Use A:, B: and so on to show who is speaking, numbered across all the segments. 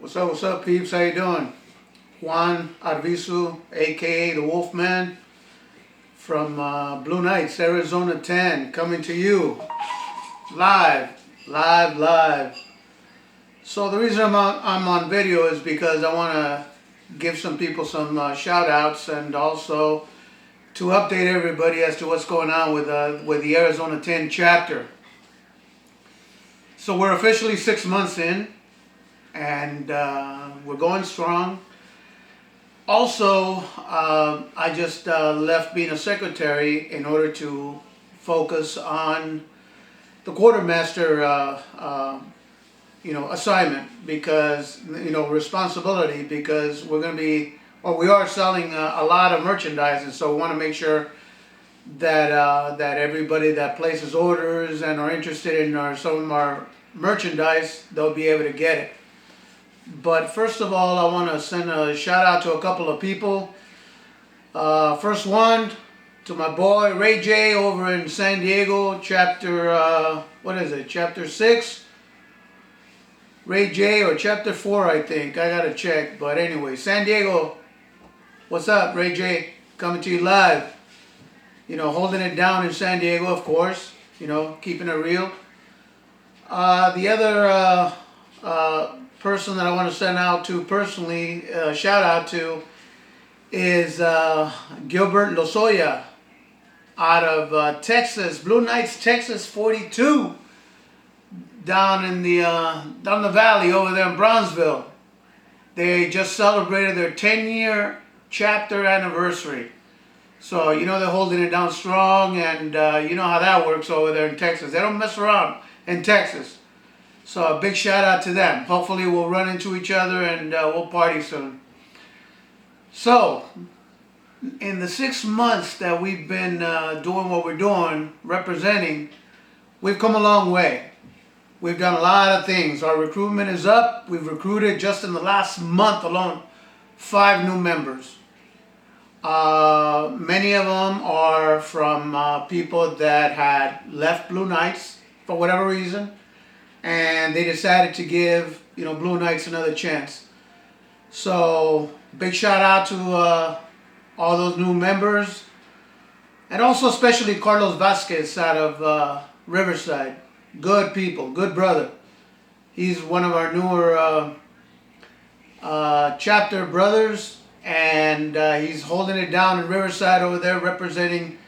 A: What's up, peeps? How you doing? Juan Arvizu, aka the Wolfman, from Blue Knights, Arizona 10, coming to you live. So the reason I'm on video is because I want to give some people some shout outs and also to update everybody as to what's going on with the Arizona 10 chapter. So we're officially 6 months in, and we're going strong. Also, I just left being a secretary in order to focus on the quartermaster, assignment, because responsibility, because we're going to be, or we are selling a lot of merchandise, and so we want to make sure that that everybody that places orders and are interested in some of our merchandise, they'll be able to get it. But first of all, I want to send a shout out to a couple of people. First one, to my boy Ray J over in San Diego, chapter, chapter 6? Ray J, or chapter 4, I think. I gotta check. But anyway, San Diego, what's up, Ray J? Coming to you live. Holding it down in San Diego, of course. Keeping it real. The other person that I want to send out to personally, shout out to, is Gilbert Lozoya out of Texas, Blue Knights, Texas 42, down the valley over there in Brownsville. They just celebrated their 10-year chapter anniversary. So, they're holding it down strong, and you know how that works over there in Texas. They don't mess around in Texas. So a big shout out to them. Hopefully we'll run into each other and we'll party soon. So, in the 6 months that we've been doing what we're doing, representing, we've come a long way. We've done a lot of things. Our recruitment is up. We've recruited just in the last month alone 5 new members. Many of them are from people that had left Blue Knights for whatever reason, and they decided to give Blue Knights another chance. So big shout out to all those new members, and also especially Carlos Vasquez out of Riverside. Good people, good brother. He's one of our newer chapter brothers, and he's holding it down in Riverside over there, representing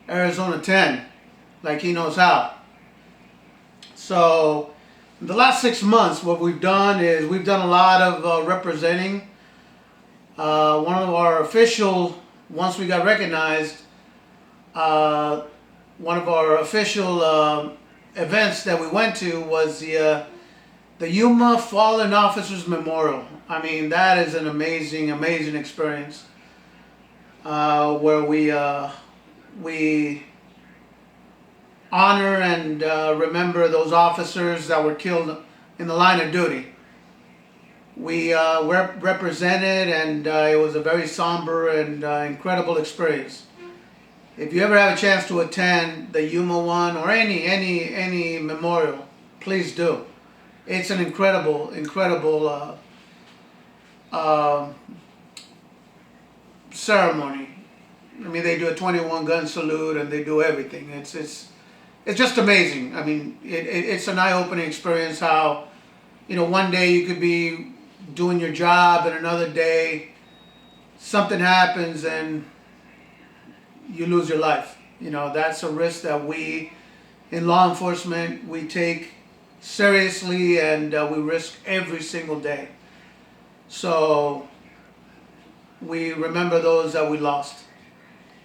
A: Arizona 10 like he knows how. So in the last 6 months, what we've done is we've done a lot of representing. One of our official, once we got recognized, one of our official events that we went to was the Yuma Fallen Officers Memorial. I mean, that is an amazing experience, where we honor and remember those officers that were killed in the line of duty. We represented, and it was a very somber and incredible experience. If you ever have a chance to attend the Yuma one or any memorial, please do. It's an incredible ceremony. I mean, they do a 21 gun salute and they do everything. It's just amazing. I mean, it's an eye-opening experience how, one day you could be doing your job and another day something happens and you lose your life. That's a risk that we in law enforcement, we take seriously, and we risk every single day. So we remember those that we lost,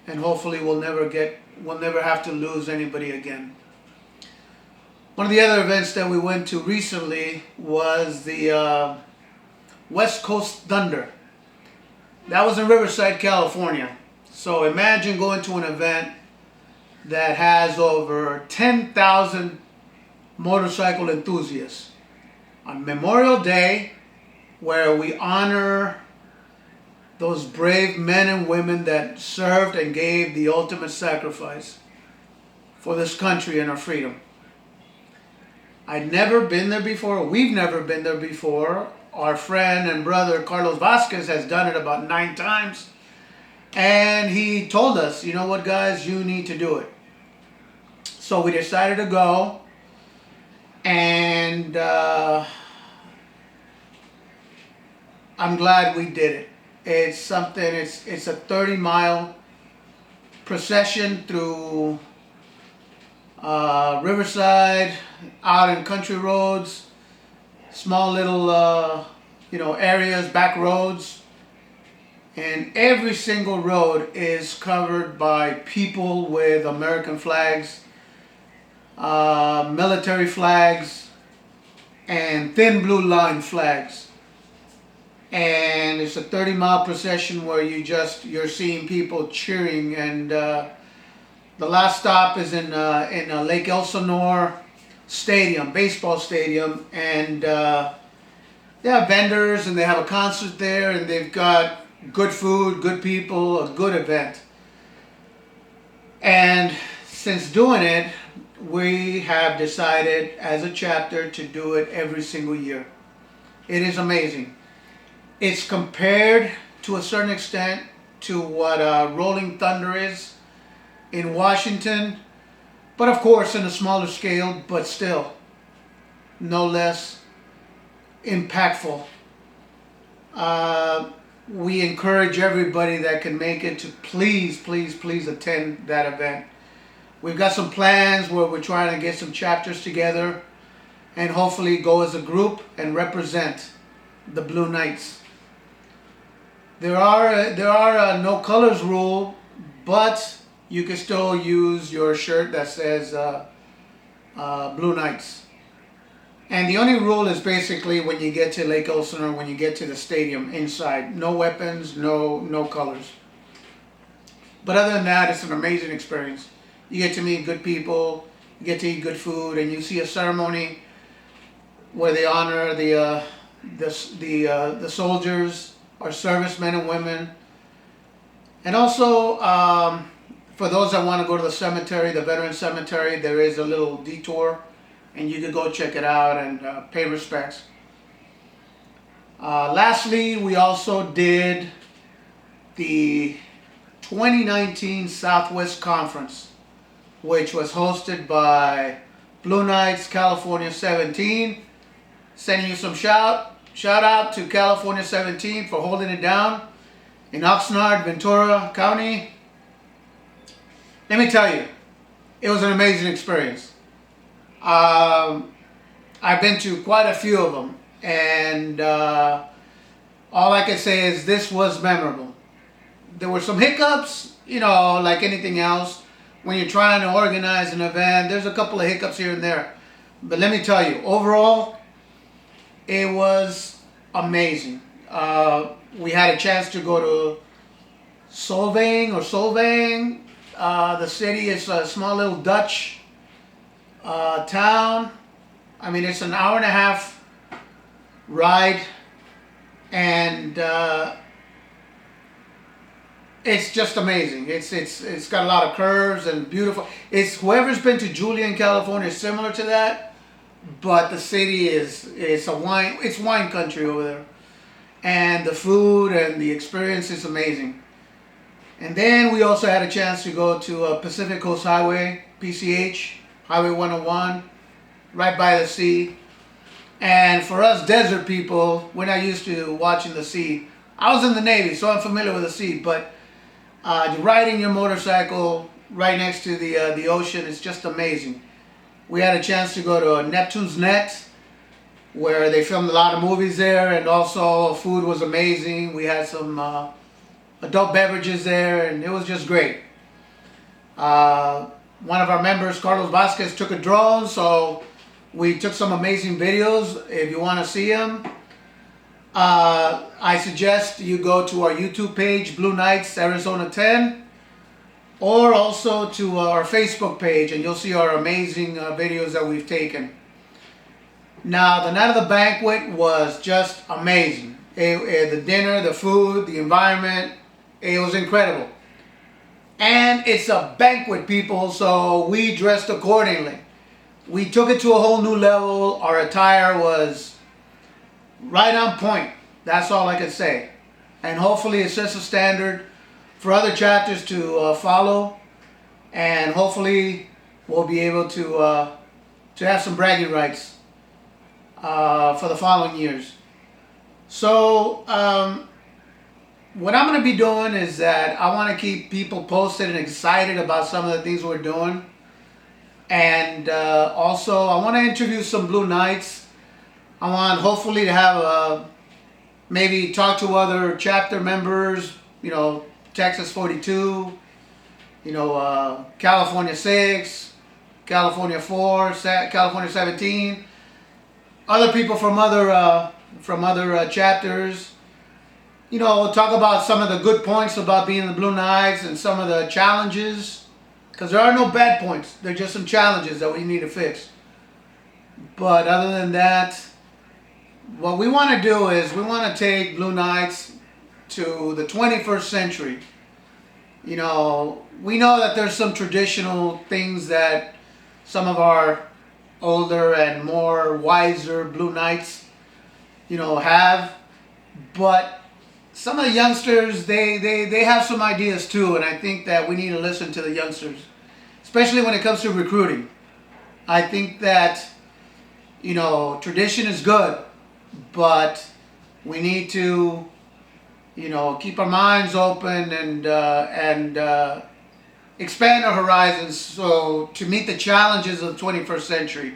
A: and hopefully we'll never have to lose anybody again. One of the other events that we went to recently was the West Coast Thunder. That was in Riverside, California. So imagine going to an event that has over 10,000 motorcycle enthusiasts on Memorial Day, where we honor those brave men and women that served and gave the ultimate sacrifice for this country and our freedom. I'd never been there before. We've never been there before. our friend and brother Carlos Vasquez has done it about 9 times. And he told us, you know what, guys, you need to do it. So we decided to go. And I'm glad we did it. It's something, it's a 30-mile procession through Riverside, out in country roads, small little areas, back roads, and every single road is covered by people with American flags, military flags, and thin blue line flags. And it's a 30-mile procession where you're seeing people cheering. And the last stop is in Lake Elsinore Stadium, baseball stadium, and they have vendors and they have a concert there, and they've got good food, good people, a good event. And since doing it, we have decided as a chapter to do it every single year. It is amazing. It's compared to a certain extent to what Rolling Thunder is in Washington, but of course in a smaller scale, but still no less impactful. We encourage everybody that can make it to please attend that event. We've got some plans where we're trying to get some chapters together and hopefully go as a group and represent the Blue Knights. There are no colors rule, but you can still use your shirt that says Blue Knights. And the only rule is basically when you get to Lake Elsinore, when you get to the stadium inside, no weapons, no colors. But other than that, it's an amazing experience. You get to meet good people, you get to eat good food, and you see a ceremony where they honor the soldiers, our servicemen and women. And also, for those that want to go to the cemetery, the veteran cemetery, there is a little detour, and you can go check it out and pay respects. Lastly, we also did the 2019 Southwest Conference, which was hosted by Blue Knights California 17. Sending you some shout out to California 17 for holding it down in Oxnard, Ventura County. Let me tell you, it was an amazing experience. I've been to quite a few of them, and all I can say is this was memorable. There were some hiccups, like anything else. When you're trying to organize an event, there's a couple of hiccups here and there. But let me tell you, overall, it was amazing. We had a chance to go to Solvang. The city is a small little Dutch town. I mean, it's an hour and a half ride, and it's just amazing. It's got a lot of curves and beautiful. It's whoever's been to Julian, California, is similar to that, but the city it's wine country over there, and the food and the experience is amazing. And then we also had a chance to go to Pacific Coast Highway, PCH, Highway 101, right by the sea. And for us desert people, we're not used to watching the sea. I was in the Navy, so I'm familiar with the sea, but riding your motorcycle right next to the ocean is just amazing. We had a chance to go to Neptune's Net, where they filmed a lot of movies there, and also food was amazing. We had some adult beverages there, and it was just great. One of our members, Carlos Vasquez, took a drone, so we took some amazing videos. If you want to see them, I suggest you go to our YouTube page, Blue Knights Arizona 10, or also to our Facebook page, and you'll see our amazing videos that we've taken. Now, the night of the banquet was just amazing. The dinner, the food, the environment, it was incredible. And it's a banquet, people, so we dressed accordingly. We took it to a whole new level. Our attire was right on point. That's all I can say. And hopefully it sets a standard for other chapters to follow. And hopefully we'll be able to have some bragging rights for the following years. So what I'm going to be doing is that I want to keep people posted and excited about some of the things we're doing. And also I want to interview some Blue Knights. I want hopefully to have maybe talk to other chapter members, Texas 42, California 6, California 4, California 17, other people from other chapters. Talk about some of the good points about being the Blue Knights and some of the challenges, because there are no bad points. They're just some challenges that we need to fix. But other than that, what we want to do is we want to take Blue Knights to the 21st century. We know that there's some traditional things that some of our older and more wiser Blue Knights, have. But some of the youngsters, they have some ideas too, and I think that we need to listen to the youngsters, especially when it comes to recruiting. I think that, tradition is good, but we need to, keep our minds open and expand our horizons so to meet the challenges of the 21st century.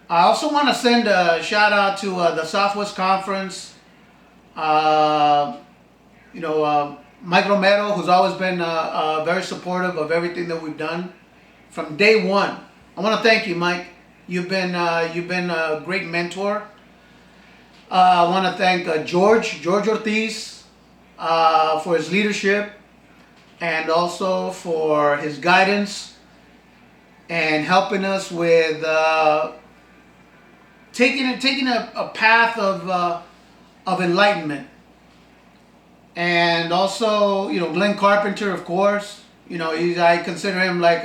A: I also want to send a shout out to the Southwest Conference. Mike Romero, who's always been very supportive of everything that we've done from day one. I want to thank you, Mike. You've been a great mentor. I want to thank George Ortiz for his leadership and also for his guidance and helping us with taking a path of enlightenment. And also, Glenn Carpenter, of course. I consider him like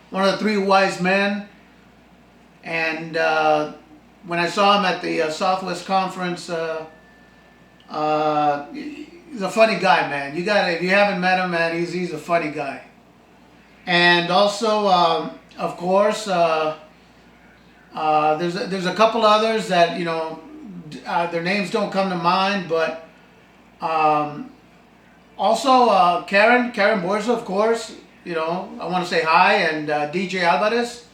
A: one of the three wise men. And when I saw him at the Southwest Conference, he's a funny guy, man. If you haven't met him, man, he's a funny guy. And also, of course, there's a couple others that their names don't come to mind, but also Karen Borza, of course. I want to say hi, and DJ Alvarez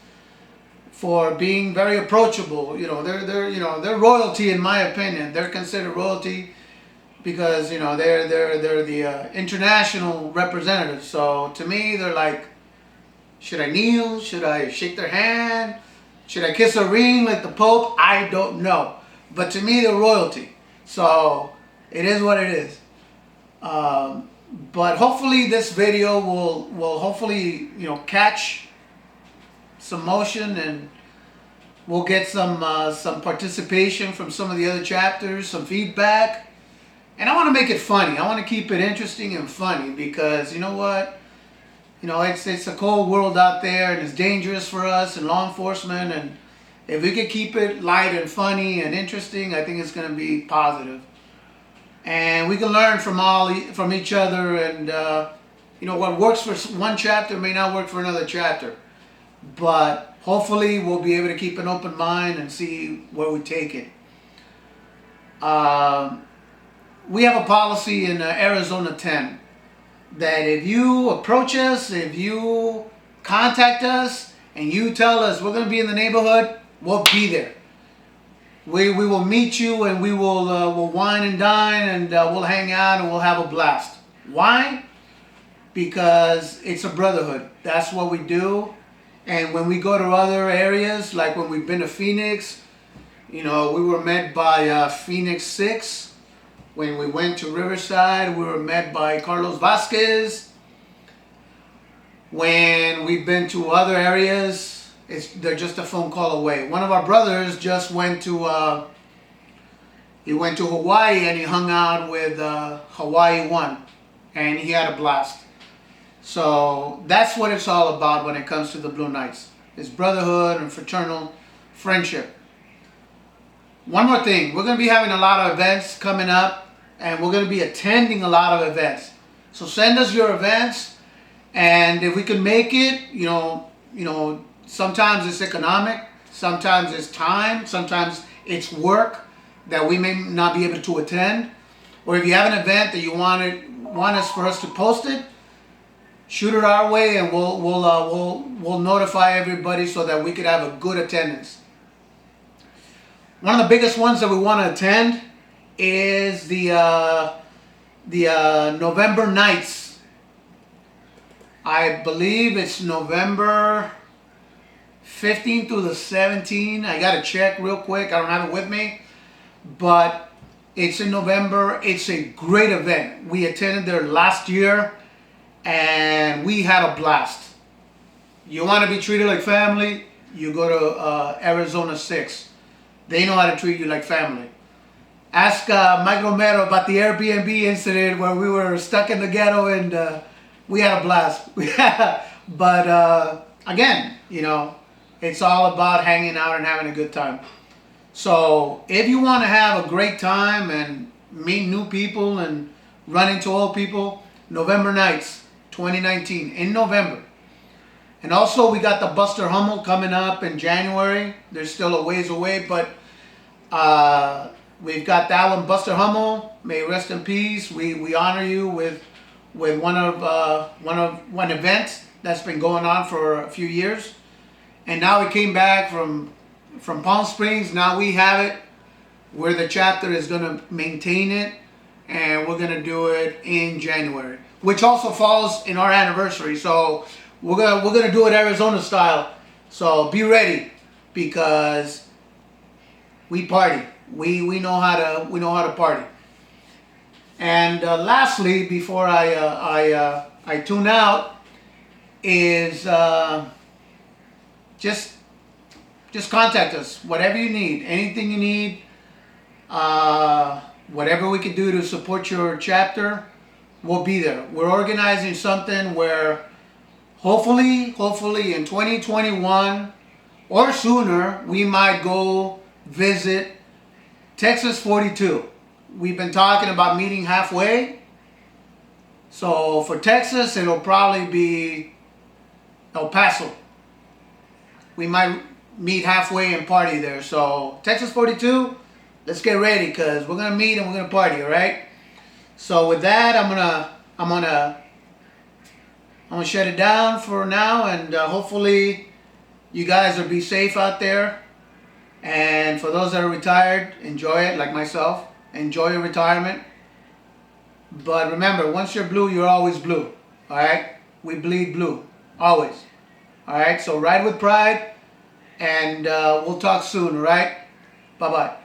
A: for being very approachable. They're royalty in my opinion. They're considered royalty because they're the international representatives. So to me, they're like, should I kneel? Should I shake their hand? Should I kiss a ring like the Pope? I don't know. But to me, they're royalty. So it is what it is. But hopefully this video will hopefully catch some motion, and we'll get some participation from some of the other chapters, some feedback. And I want to make it funny. I want to keep it interesting and funny because you know what? It's a cold world out there, and it's dangerous for us and law enforcement. And if we could keep it light and funny and interesting, I think it's going to be positive. And we can learn from each other. And what works for one chapter may not work for another chapter. But hopefully we'll be able to keep an open mind and see where we take it. We have a policy in Arizona 10. That if you approach us, if you contact us, and you tell us we're going to be in the neighborhood, we'll be there. We will meet you, and we'll wine and dine, and we'll hang out, and we'll have a blast. Why? Because it's a brotherhood. That's what we do. And when we go to other areas, like when we've been to Phoenix, we were met by Phoenix 6. When we went to Riverside, we were met by Carlos Vasquez. When we've been to other areas, they're just a phone call away. One of our brothers just went to Hawaii, and he hung out with Hawaii 1, and he had a blast. So that's what it's all about when it comes to the Blue Knights. It's brotherhood and fraternal friendship. One more thing, we're going to be having a lot of events coming up, and we're going to be attending a lot of events. So send us your events, and if we can make it, sometimes it's economic, sometimes it's time, sometimes it's work that we may not be able to attend. Or if you have an event that you want us for us to post it, shoot it our way, and we'll notify everybody so that we could have a good attendance. One of the biggest ones that we want to attend is the November nights. I believe it's November 15th through the 17th. I got to check real quick. I don't have it with me, but it's in November. It's a great event. We attended there last year, and we had a blast. You want to be treated like family, you go to Arizona 6. They know how to treat you like family. Ask Mike Romero about the Airbnb incident where we were stuck in the ghetto, and we had a blast. But again, it's all about hanging out and having a good time. So if you want to have a great time and meet new people and run into old people, November nights, 2019, in November. And also we got the Buster Hummel coming up in January. There's still a ways away, but we've got that one. Buster Hummel, may rest in peace. We honor you with one event that's been going on for a few years, and now we came back from Palm Springs. Now we have it, where the chapter is going to maintain it, and we're going to do it in January, which also falls in our anniversary. So we're gonna do it Arizona style. So be ready, because we party. We know how to party. And lastly, before I tune out, is just contact us. Whatever you need, anything you need, whatever we can do to support your chapter, we'll be there. We're organizing something where hopefully in 2021 or sooner, we might go visit Texas 42. We've been talking about meeting halfway. So for Texas, it'll probably be El Paso. We might meet halfway and party there. So Texas 42, let's get ready, because we're gonna meet and we're gonna party, all right? So with that, I'm gonna shut it down for now, and hopefully you guys will be safe out there. And for those that are retired, enjoy it like myself. Enjoy your retirement. But remember, once you're blue, you're always blue. All right? We bleed blue. Always. All right? So ride with pride, and we'll talk soon, all right? Bye-bye.